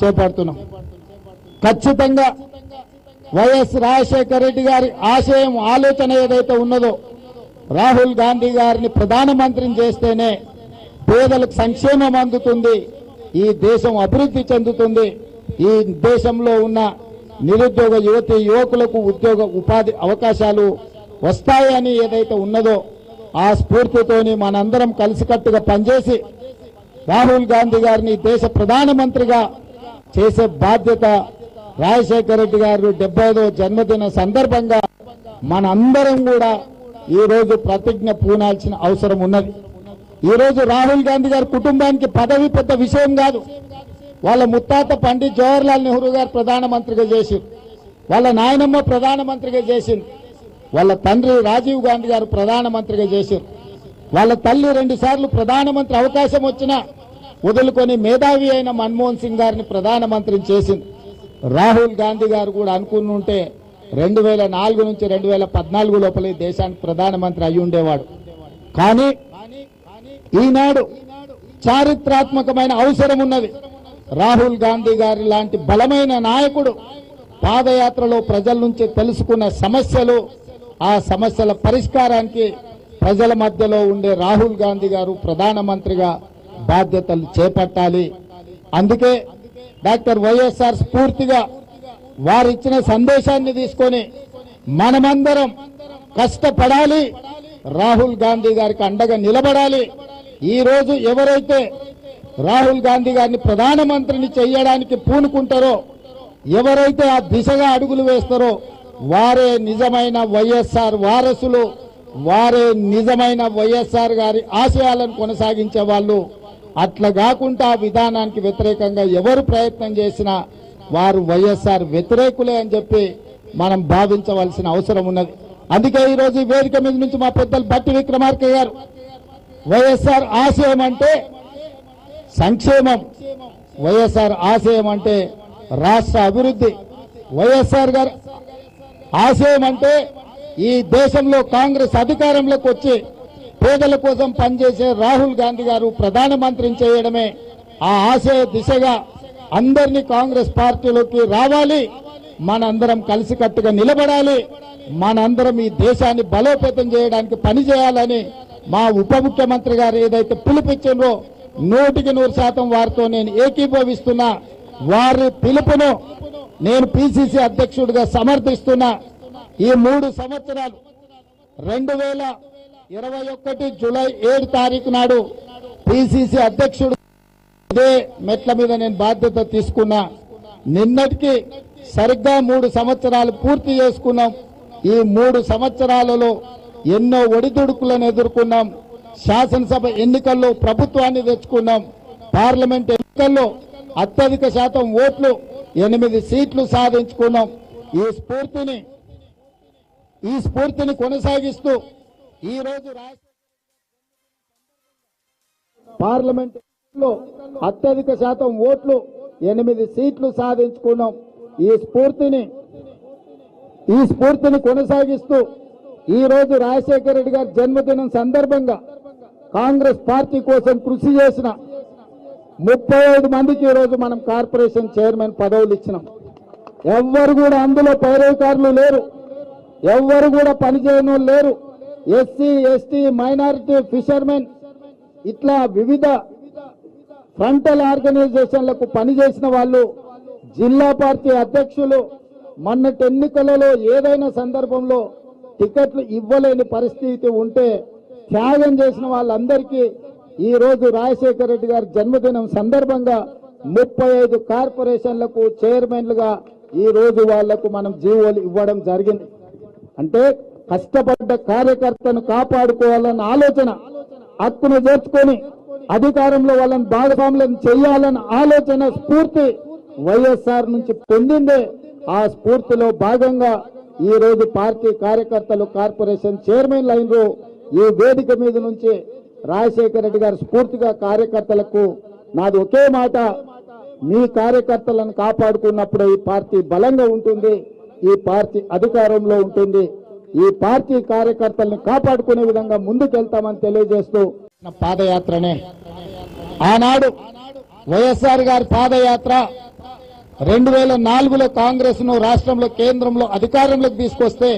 చేపడుతున్నాం. ఖచ్చితంగా వైఎస్ రాజశేఖర రెడ్డి గారి ఆశయం ఆలోచన ఏదైతే ఉన్నదో రాహుల్ గాంధీ గారిని ప్రధానమంత్రిని చేస్తేనే పేదలకు సంక్షేమం అందుతుంది, ఈ దేశం అభివృద్ధి చెందుతుంది, ఈ దేశంలో ఉన్న నిరుద్యోగ యువతి యువకులకు ఉద్యోగ ఉపాధి అవకాశాలు వస్తాయని ఏదైతే ఉన్నదో ఆ స్ఫూర్తితోని మనందరం కలిసికట్టుగా పనిచేసి రాహుల్ గాంధీ గారిని దేశ ప్రధానమంత్రిగా చేసే బాధ్యత రాజశేఖర రెడ్డి గారు 75వ జన్మదిన సందర్భంగా మనందరం కూడా ఈ రోజు ప్రతిజ్ఞ పూనాల్సిన అవసరం ఉన్నది. ఈ రోజు రాహుల్ గాంధీ గారి కుటుంబానికి పదవి పెద్ద విషయం కాదు. వాళ్ళ ముత్తాత పండిత్ జవహర్లాల్ నెహ్రూ గారు ప్రధానమంత్రిగా చేసింది, వాళ్ళ నాయనమ్మ ప్రధానమంత్రిగా చేసింది, వాళ్ళ తండ్రి రాజీవ్ గాంధీ గారు ప్రధానమంత్రిగా చేశారు, వాళ్ళ తల్లి 2 సార్లు ప్రధానమంత్రి అవకాశం వచ్చినా వదులుకొని మేధావి అయిన మన్మోహన్ సింగ్ గారిని ప్రధానమంత్రిని చేసింది. రాహుల్ గాంధీ గారు కూడా అనుకుని ఉంటే 2004 నుంచి 2014 లోపల ఈ దేశానికి ప్రధానమంత్రి అయి ఉండేవాడు. కానీ ఈనాడు చారిత్రాత్మకమైన అవసరం ఉన్నది. రాహుల్ గాంధీ గారి లాంటి బలమైన నాయకుడు పాదయాత్రలో ప్రజల నుంచి తెలుసుకున్న సమస్యలు, ఆ సమస్యల పరిష్కారానికి ప్రజల మధ్యలో ఉండే రాహుల్ గాంధీ గారు ప్రధానమంత్రిగా బాధ్యతలు చేపట్టాలి. అందుకే డాక్టర్ వైఎస్ఆర్ స్ఫూర్తిగా వారిచ్చిన సందేశాన్ని తీసుకొని మనమందరం కష్టపడాలి, రాహుల్ గాంధీ గారికి అండగా నిలబడాలి. ఈ రోజు ఎవరైతే రాహుల్ గాంధీ గారిని ప్రధానమంత్రిని చేయడానికి పూనుకుంటారో, ఎవరైతే ఆ దిశగా అడుగులు వేస్తారో వారే నిజమైన వైఎస్ఆర్ వారసులు, వారే నిజమైన వైఎస్ఆర్ గారి ఆశయాలను కొనసాగించే వాళ్ళు. అట్లా కాకుండా ఆ విధానానికి వ్యతిరేకంగా ఎవరు ప్రయత్నం చేసినా వారు వైఎస్ఆర్ వ్యతిరేకులే అని చెప్పి మనం భావించవలసిన అవసరం ఉన్నది. అందుకే ఈరోజు ఈ వేదిక మీద నుంచి మా పెద్దలు బట్టి విక్రమార్క గారు వైఎస్ఆర్ ఆశయం అంటే సంక్షేమం, వైఎస్ఆర్ ఆశయం అంటే రాష్ట్ర అభివృద్ధి, వైఎస్ఆర్ గారు ఆశయం అంటే ఈ దేశంలో కాంగ్రెస్ అధికారంలోకి వచ్చి పేదల కోసం పనిచేసే రాహుల్ గాంధీ గారు ప్రధానమంత్రిని చేయడమే. ఆ ఆశయ దిశగా అందరినీ కాంగ్రెస్ పార్టీలోకి రావాలి, మనందరం కలిసికట్టుగా నిలబడాలి, మనందరం ఈ దేశాన్ని బలోపేతం చేయడానికి పనిచేయాలని మా ఉప ముఖ్యమంత్రి గారు ఏదైతే పిలుపిచ్చిండ్రో 100% వారితో నేను ఏకీభవిస్తున్నా. వారి పిలుపును నేను పిసిసి అధ్యక్షుడిగా సమర్థిస్తున్నా. ఈ 3 సంవత్సరాలు 2021 జూలై 7 తారీఖు నాడు పిసిసి అధ్యక్షుడు ఇదే మెట్ల మీద నేను బాధ్యత తీసుకున్నా. నిన్నటికి సరిగ్గా 3 సంవత్సరాలు పూర్తి చేసుకున్నాం. ఈ 3 సంవత్సరాలలో ఎన్నో ఒడిదుడుకులను ఎదుర్కొన్నాం. శాసనసభ ఎన్నికల్లో ప్రభుత్వాన్ని తెచ్చుకున్నాం. పార్లమెంట్ ఎన్నికల్లో అత్యధిక శాతం ఓట్లు 8 సీట్లు సాధించుకున్నాం. ఈ స్ఫూర్తిని కొనసాగిస్తూ ఈ రోజు పార్లమెంట్ ఎన్నికల్లో అత్యధిక శాతం ఓట్లు 8 సీట్లు సాధించుకున్నాం. ఈ స్ఫూర్తిని కొనసాగిస్తూ ఈ రోజు రాజశేఖర రెడ్డి గారి జన్మదినం సందర్భంగా కాంగ్రెస్ పార్టీ కోసం కృషి చేసిన 35 మందికి ఈ రోజు మనం కార్పొరేషన్ చైర్మన్ పదవులు ఇచ్చినాం. ఎవ్వరు కూడా అందులో పైరవికారులు లేరు, ఎవ్వరు కూడా పనిచేయని వాళ్ళు లేరు. ఎస్సీ, ఎస్టీ, మైనారిటీ, ఫిషర్మెన్ ఇట్లా వివిధ ఫ్రంటల్ ఆర్గనైజేషన్లకు పనిచేసిన వాళ్ళు, జిల్లా పార్టీ అధ్యక్షులు, మొన్నటి ఎన్నికలలో ఏదైనా సందర్భంలో టికెట్లు ఇవ్వలేని పరిస్థితి ఉంటే త్యాగం చేసిన వాళ్ళందరికీ ఈ రోజు రాజశేఖర రెడ్డి గారి జన్మదినం సందర్భంగా 35 కార్పొరేషన్లకు చైర్మన్లుగా ఈ రోజు వాళ్లకు మనం జీవోలు ఇవ్వడం జరిగింది. అంటే కష్టపడ్డ కార్యకర్తను కాపాడుకోవాలన్న ఆలోచన, హక్కును చేర్చుకొని అధికారంలో వాళ్ళని భాగస్వాములను చేయాలన్న ఆలోచన, స్ఫూర్తి వైఎస్ఆర్ నుంచి పొందిందే. ఆ స్ఫూర్తిలో భాగంగా ఈ రోజు పార్టీ కార్యకర్తలు కార్పొరేషన్ చైర్మన్లు అయినరు. ఈ వేదిక మీద నుంచి రాజశేఖర రెడ్డి గారి స్ఫూర్తిగా కార్యకర్తలకు నాది ఒకే మాట, మీ కార్యకర్తలను కాపాడుకున్నప్పుడే ఈ పార్టీ బలంగా ఉంటుంది, ఈ పార్టీ అధికారంలో ఉంటుంది. ఈ పార్టీ కార్యకర్తలను కాపాడుకునే విధంగా ముందుకెళ్తామని తెలియజేస్తూ పాదయాత్రనే ఆనాడు వైఎస్ఆర్ గారి పాదయాత్ర 2004లో కాంగ్రెస్ ను రాష్ట్రంలో కేంద్రంలో అధికారంలోకి తీసుకొస్తే